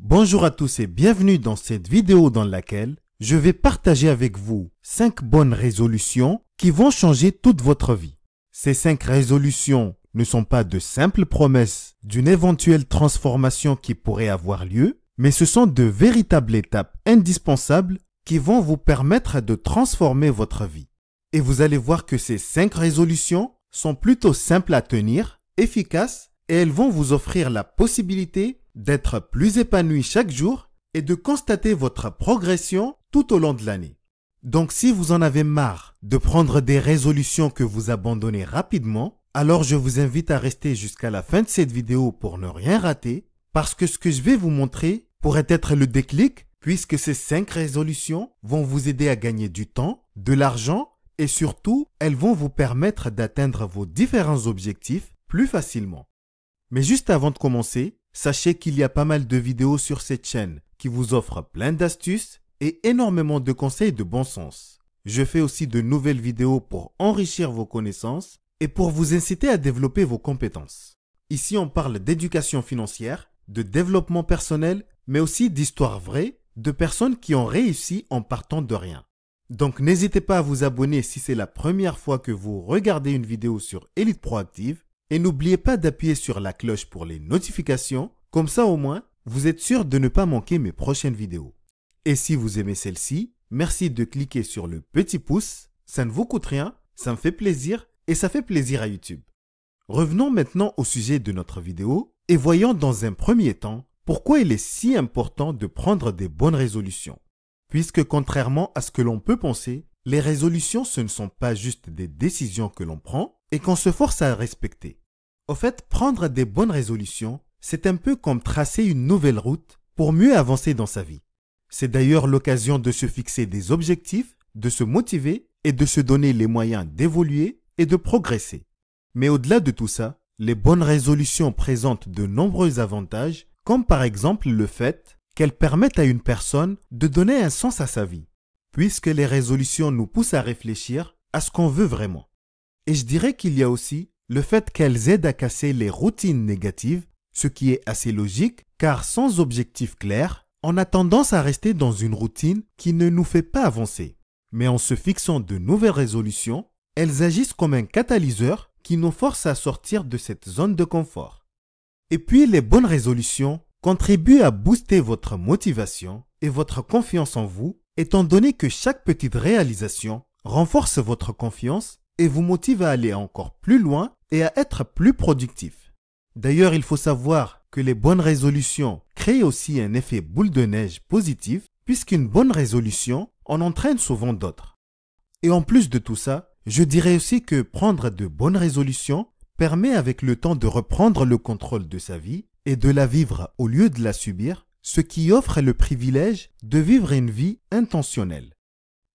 Bonjour à tous et bienvenue dans cette vidéo dans laquelle je vais partager avec vous 5 bonnes résolutions qui vont changer toute votre vie. Ces 5 résolutions ne sont pas de simples promesses d'une éventuelle transformation qui pourrait avoir lieu, mais ce sont de véritables étapes indispensables qui vont vous permettre de transformer votre vie. Et vous allez voir que ces 5 résolutions sont plutôt simples à tenir, efficaces, et elles vont vous offrir la possibilité d'être plus épanoui chaque jour et de constater votre progression tout au long de l'année. Donc si vous en avez marre de prendre des résolutions que vous abandonnez rapidement, alors je vous invite à rester jusqu'à la fin de cette vidéo pour ne rien rater, parce que ce que je vais vous montrer pourrait être le déclic, puisque ces 5 résolutions vont vous aider à gagner du temps, de l'argent et surtout, elles vont vous permettre d'atteindre vos différents objectifs plus facilement. Mais juste avant de commencer, sachez qu'il y a pas mal de vidéos sur cette chaîne qui vous offrent plein d'astuces et énormément de conseils de bon sens. Je fais aussi de nouvelles vidéos pour enrichir vos connaissances et pour vous inciter à développer vos compétences. Ici, on parle d'éducation financière, de développement personnel, mais aussi d'histoires vraies de personnes qui ont réussi en partant de rien. Donc n'hésitez pas à vous abonner si c'est la première fois que vous regardez une vidéo sur Élite Proactive. Et n'oubliez pas d'appuyer sur la cloche pour les notifications, comme ça au moins, vous êtes sûr de ne pas manquer mes prochaines vidéos. Et si vous aimez celle-ci, merci de cliquer sur le petit pouce, ça ne vous coûte rien, ça me fait plaisir et ça fait plaisir à YouTube. Revenons maintenant au sujet de notre vidéo et voyons dans un premier temps pourquoi il est si important de prendre des bonnes résolutions. Puisque contrairement à ce que l'on peut penser, les résolutions ce ne sont pas juste des décisions que l'on prend et qu'on se force à respecter. Au fait, prendre des bonnes résolutions, c'est un peu comme tracer une nouvelle route pour mieux avancer dans sa vie. C'est d'ailleurs l'occasion de se fixer des objectifs, de se motiver et de se donner les moyens d'évoluer et de progresser. Mais au-delà de tout ça, les bonnes résolutions présentent de nombreux avantages, comme par exemple le fait qu'elles permettent à une personne de donner un sens à sa vie, puisque les résolutions nous poussent à réfléchir à ce qu'on veut vraiment. Et je dirais qu'il y a aussi le fait qu'elles aident à casser les routines négatives, ce qui est assez logique, car sans objectif clair, on a tendance à rester dans une routine qui ne nous fait pas avancer. Mais en se fixant de nouvelles résolutions, elles agissent comme un catalyseur qui nous force à sortir de cette zone de confort. Et puis les bonnes résolutions contribuent à booster votre motivation et votre confiance en vous, étant donné que chaque petite réalisation renforce votre confiance et vous motive à aller encore plus loin et à être plus productif. D'ailleurs, il faut savoir que les bonnes résolutions créent aussi un effet boule de neige positif, puisqu'une bonne résolution en entraîne souvent d'autres. Et en plus de tout ça, je dirais aussi que prendre de bonnes résolutions permet avec le temps de reprendre le contrôle de sa vie et de la vivre au lieu de la subir, ce qui offre le privilège de vivre une vie intentionnelle.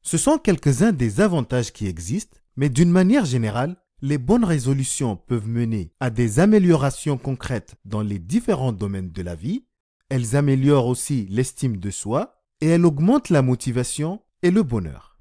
Ce sont quelques-uns des avantages qui existent, mais d'une manière générale, les bonnes résolutions peuvent mener à des améliorations concrètes dans les différents domaines de la vie. Elles améliorent aussi l'estime de soi et elles augmentent la motivation et le bonheur.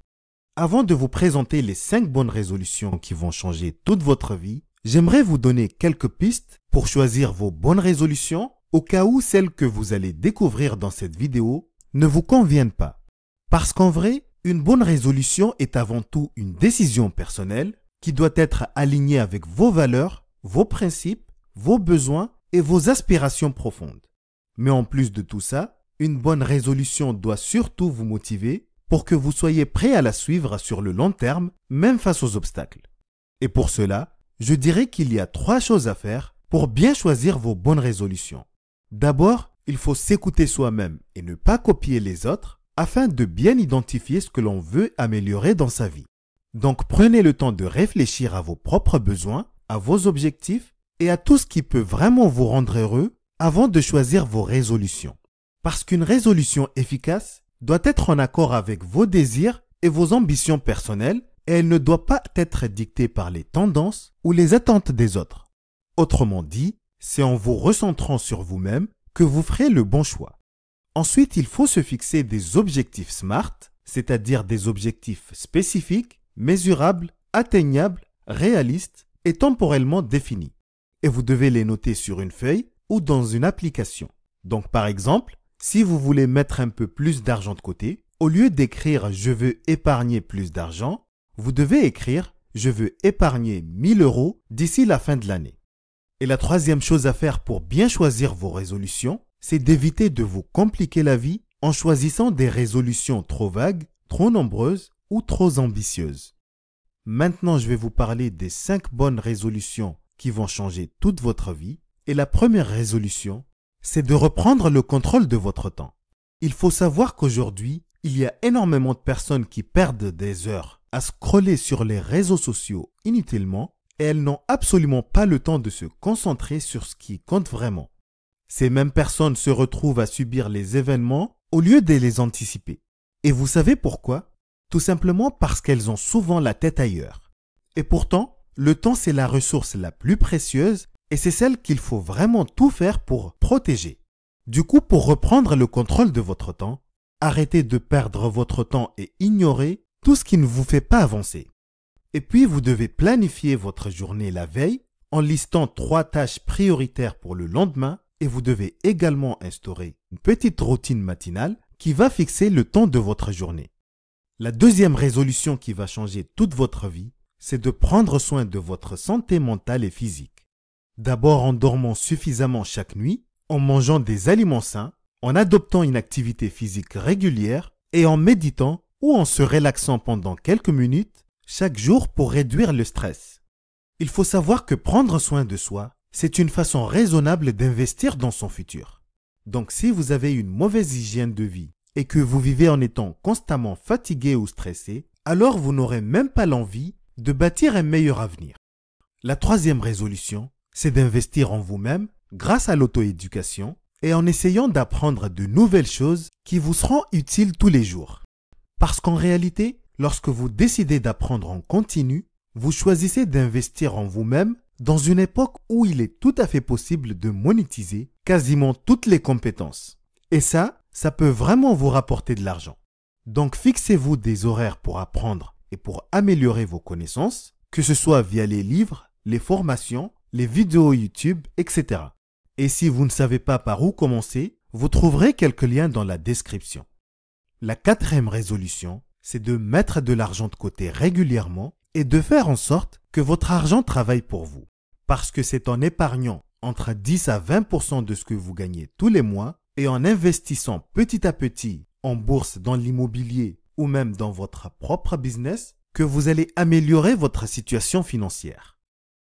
Avant de vous présenter les 5 bonnes résolutions qui vont changer toute votre vie, j'aimerais vous donner quelques pistes pour choisir vos bonnes résolutions au cas où celles que vous allez découvrir dans cette vidéo ne vous conviennent pas. Parce qu'en vrai, une bonne résolution est avant tout une décision personnelle qui doit être alignée avec vos valeurs, vos principes, vos besoins et vos aspirations profondes. Mais en plus de tout ça, une bonne résolution doit surtout vous motiver pour que vous soyez prêt à la suivre sur le long terme, même face aux obstacles. Et pour cela, je dirais qu'il y a 3 choses à faire pour bien choisir vos bonnes résolutions. D'abord, il faut s'écouter soi-même et ne pas copier les autres, afin de bien identifier ce que l'on veut améliorer dans sa vie. Donc prenez le temps de réfléchir à vos propres besoins, à vos objectifs et à tout ce qui peut vraiment vous rendre heureux avant de choisir vos résolutions. Parce qu'une résolution efficace doit être en accord avec vos désirs et vos ambitions personnelles et elle ne doit pas être dictée par les tendances ou les attentes des autres. Autrement dit, c'est en vous recentrant sur vous-même que vous ferez le bon choix. Ensuite, il faut se fixer des objectifs SMART, c'est-à-dire des objectifs spécifiques, mesurables, atteignables, réalistes et temporellement définis. Et vous devez les noter sur une feuille ou dans une application. Donc par exemple, Si vous voulez mettre un peu plus d'argent de côté, au lieu d'écrire « Je veux épargner plus d'argent », vous devez écrire « Je veux épargner 1000 € d'ici la fin de l'année ». Et la troisième chose à faire pour bien choisir vos résolutions, c'est d'éviter de vous compliquer la vie en choisissant des résolutions trop vagues, trop nombreuses ou trop ambitieuses. Maintenant, je vais vous parler des 5 bonnes résolutions qui vont changer toute votre vie. Et la première résolution, c'est de reprendre le contrôle de votre temps. Il faut savoir qu'aujourd'hui, il y a énormément de personnes qui perdent des heures à scroller sur les réseaux sociaux inutilement et elles n'ont absolument pas le temps de se concentrer sur ce qui compte vraiment. Ces mêmes personnes se retrouvent à subir les événements au lieu de les anticiper. Et vous savez pourquoi? Tout simplement parce qu'elles ont souvent la tête ailleurs. Et pourtant, le temps c'est la ressource la plus précieuse et c'est celle qu'il faut vraiment tout faire pour protéger. Du coup, pour reprendre le contrôle de votre temps, arrêtez de perdre votre temps et ignorez tout ce qui ne vous fait pas avancer. Et puis, vous devez planifier votre journée la veille en listant 3 tâches prioritaires pour le lendemain et vous devez également instaurer une petite routine matinale qui va fixer le temps de votre journée. La deuxième résolution qui va changer toute votre vie, c'est de prendre soin de votre santé mentale et physique. D'abord en dormant suffisamment chaque nuit, en mangeant des aliments sains, en adoptant une activité physique régulière et en méditant ou en se relaxant pendant quelques minutes chaque jour pour réduire le stress. Il faut savoir que prendre soin de soi, c'est une façon raisonnable d'investir dans son futur. Donc si vous avez une mauvaise hygiène de vie et que vous vivez en étant constamment fatigué ou stressé, alors vous n'aurez même pas l'envie de bâtir un meilleur avenir. La troisième résolution, c'est d'investir en vous-même grâce à l'auto-éducation et en essayant d'apprendre de nouvelles choses qui vous seront utiles tous les jours. Parce qu'en réalité, lorsque vous décidez d'apprendre en continu, vous choisissez d'investir en vous-même dans une époque où il est tout à fait possible de monétiser quasiment toutes les compétences. Et ça peut vraiment vous rapporter de l'argent. Donc fixez-vous des horaires pour apprendre et pour améliorer vos connaissances, que ce soit via les livres, les formations, les vidéos YouTube, etc. Et si vous ne savez pas par où commencer, vous trouverez quelques liens dans la description. La quatrième résolution, c'est de mettre de l'argent de côté régulièrement et de faire en sorte que votre argent travaille pour vous. Parce que c'est en épargnant entre 10 à 20% de ce que vous gagnez tous les mois et en investissant petit à petit en bourse, dans l'immobilier ou même dans votre propre business que vous allez améliorer votre situation financière.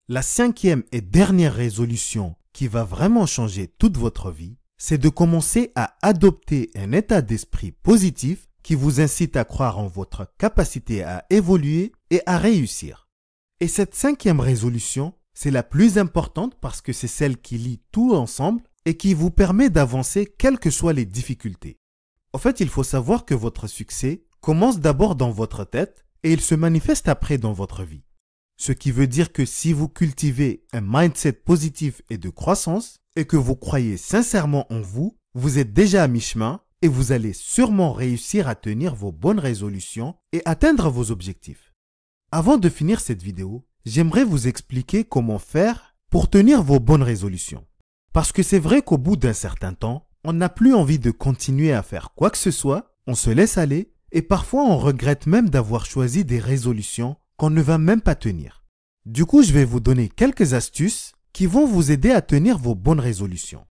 La cinquième et dernière résolution qui va vraiment changer toute votre vie, c'est de commencer à adopter un état d'esprit positif qui vous incite à croire en votre capacité à évoluer et à réussir. Et cette cinquième résolution, c'est la plus importante parce que c'est celle qui lie tout ensemble et qui vous permet d'avancer quelles que soient les difficultés. En fait, il faut savoir que votre succès commence d'abord dans votre tête et il se manifeste après dans votre vie. Ce qui veut dire que si vous cultivez un mindset positif et de croissance et que vous croyez sincèrement en vous, vous êtes déjà à mi-chemin et vous allez sûrement réussir à tenir vos bonnes résolutions et atteindre vos objectifs. Avant de finir cette vidéo, j'aimerais vous expliquer comment faire pour tenir vos bonnes résolutions. Parce que c'est vrai qu'au bout d'un certain temps, on n'a plus envie de continuer à faire quoi que ce soit, on se laisse aller et parfois on regrette même d'avoir choisi des résolutions qu'on ne va même pas tenir. Du coup, je vais vous donner quelques astuces qui vont vous aider à tenir vos bonnes résolutions.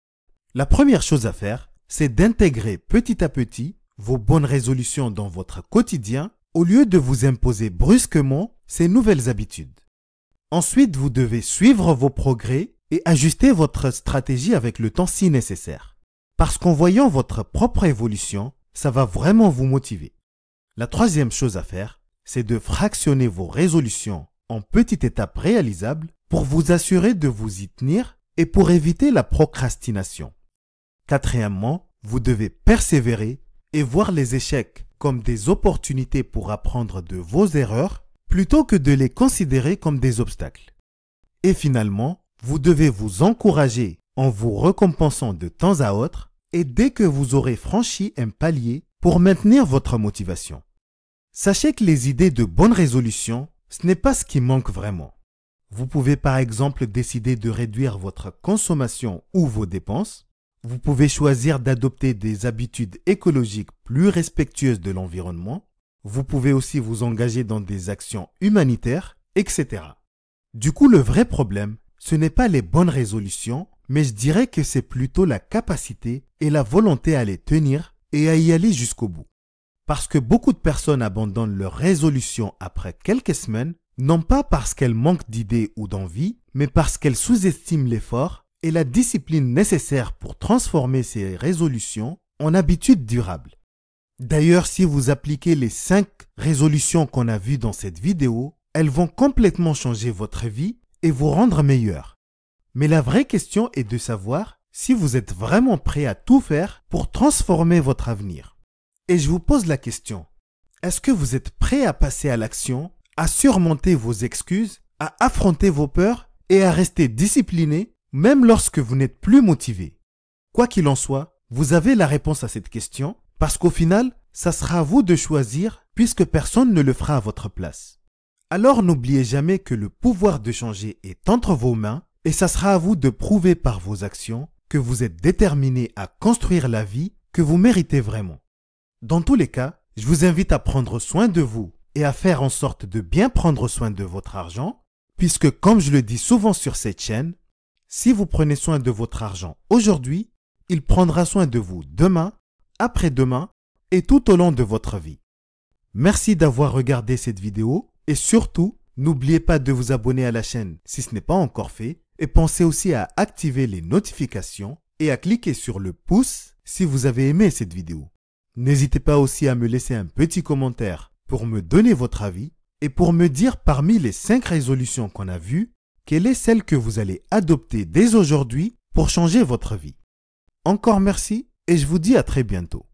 La première chose à faire, c'est d'intégrer petit à petit vos bonnes résolutions dans votre quotidien au lieu de vous imposer brusquement ces nouvelles habitudes. Ensuite, vous devez suivre vos progrès et ajuster votre stratégie avec le temps si nécessaire. Parce qu'en voyant votre propre évolution, ça va vraiment vous motiver. La troisième chose à faire, c'est de fractionner vos résolutions en petites étapes réalisables pour vous assurer de vous y tenir et pour éviter la procrastination. Quatrièmement, vous devez persévérer et voir les échecs comme des opportunités pour apprendre de vos erreurs plutôt que de les considérer comme des obstacles. Et finalement, vous devez vous encourager en vous récompensant de temps à autre et dès que vous aurez franchi un palier pour maintenir votre motivation. Sachez que les idées de bonnes résolutions, ce n'est pas ce qui manque vraiment. Vous pouvez par exemple décider de réduire votre consommation ou vos dépenses. Vous pouvez choisir d'adopter des habitudes écologiques plus respectueuses de l'environnement. Vous pouvez aussi vous engager dans des actions humanitaires, etc. Du coup, le vrai problème, ce n'est pas les bonnes résolutions, mais je dirais que c'est plutôt la capacité et la volonté à les tenir et à y aller jusqu'au bout. Parce que beaucoup de personnes abandonnent leurs résolutions après quelques semaines, non pas parce qu'elles manquent d'idées ou d'envie, mais parce qu'elles sous-estiment l'effort et la discipline nécessaire pour transformer ces résolutions en habitudes durables. D'ailleurs, si vous appliquez les 5 résolutions qu'on a vues dans cette vidéo, elles vont complètement changer votre vie et vous rendre meilleur. Mais la vraie question est de savoir si vous êtes vraiment prêt à tout faire pour transformer votre avenir. Et je vous pose la question, est-ce que vous êtes prêt à passer à l'action, à surmonter vos excuses, à affronter vos peurs et à rester discipliné même lorsque vous n'êtes plus motivé? Quoi qu'il en soit, vous avez la réponse à cette question parce qu'au final, ça sera à vous de choisir puisque personne ne le fera à votre place. Alors n'oubliez jamais que le pouvoir de changer est entre vos mains et ça sera à vous de prouver par vos actions que vous êtes déterminé à construire la vie que vous méritez vraiment. Dans tous les cas, je vous invite à prendre soin de vous et à faire en sorte de bien prendre soin de votre argent, puisque comme je le dis souvent sur cette chaîne, si vous prenez soin de votre argent aujourd'hui, il prendra soin de vous demain, après-demain et tout au long de votre vie. Merci d'avoir regardé cette vidéo et surtout, n'oubliez pas de vous abonner à la chaîne si ce n'est pas encore fait et pensez aussi à activer les notifications et à cliquer sur le pouce si vous avez aimé cette vidéo. N'hésitez pas aussi à me laisser un petit commentaire pour me donner votre avis et pour me dire parmi les 5 résolutions qu'on a vues, quelle est celle que vous allez adopter dès aujourd'hui pour changer votre vie. Encore merci et je vous dis à très bientôt.